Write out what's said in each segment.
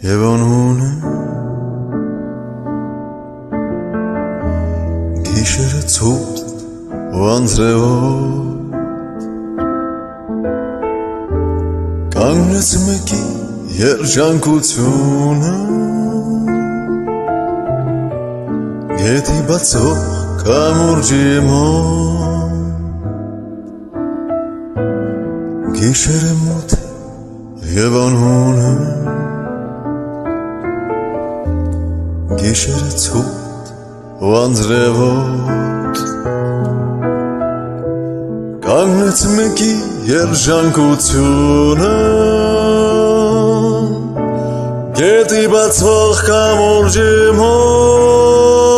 եւ անունը գիշերը ցուրտ ու անձրևոտ կանգնեց մեկի երջանկությունը գետի բացող կամուրջի մոտ գիշերը մութ եւ անհունը գիշերը ցուրտ ու անձրևոտ կանգնեց մեկի երջանկությունը գետի բացվող կամուրջի մոտ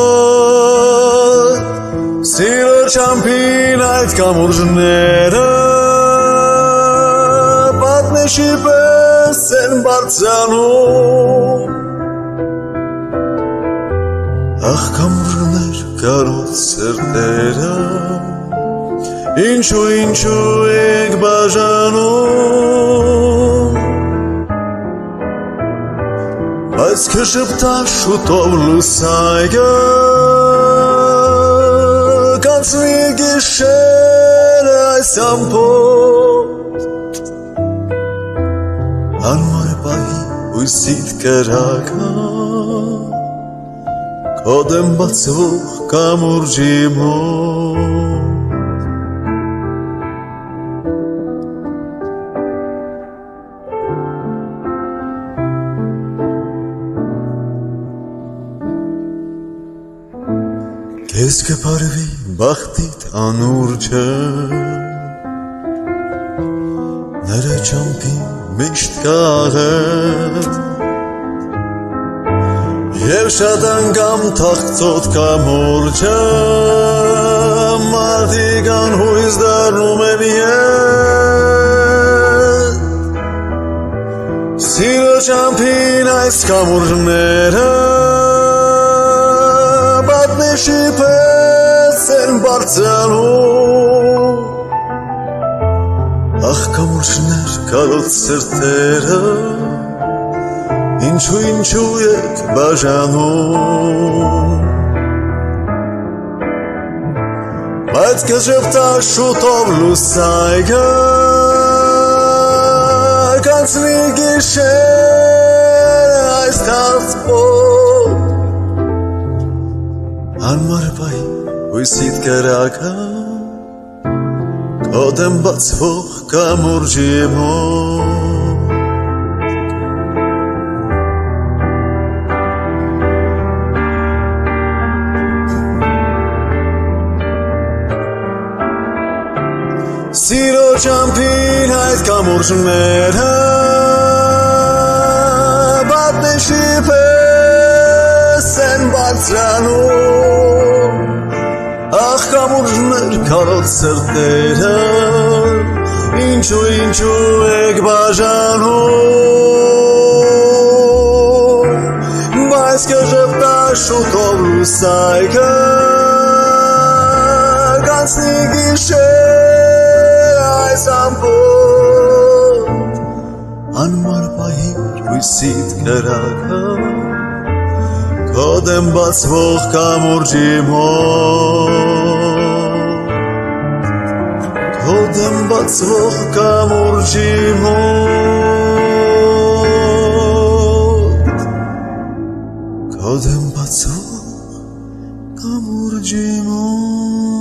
սիրո չամփին այդ կամուրջները պատնեշի պես են բարձրանում ախ կամուրջներ կարոտ սրտերը ինչու եք բաժանում բայց կշպտա շուտով լուսայգը կանցնի գիշերը այս ամփոփ անմար պահի հույսիդ կրակը քո դեմ բացվող կամուրջի մոտ Քեզ կփարվի բախտիդ անուրջը նրա ճամփին միշտ կաղետ Եվ շատ անգամ թախծոտ կամուրջը մարդիկ անհույս դառնում են ետ Սիրո ճամփին այս կամուրջները պատնեշի պես են բարձրանում ախ կամուրջներ կարոտ սրտերը ինչու եք բաժանում բայց կշպտա շուտով լուսայգը կանցնի գիշերը այս թախծոտ անմար պահի հույսիդ կրակը քո դեմ բացվող կամուրջի մոտ Սիրո ճամփին այդ կամուրջները պատնեշի պես են բարձրանում ախ կամուրջներ կարոտ սրտերը ինչու եք բաժանում բայց կժպտա շուտով լուսայգը կանցնի գիշերը այս ամփոփ անմար պահի հույսիդ կրակը քո դեմ բացվող կամուրջի մոտ քո դեմ բացվող կամուրջի մոտ քո դեմ բացվող կամուրջի մոտ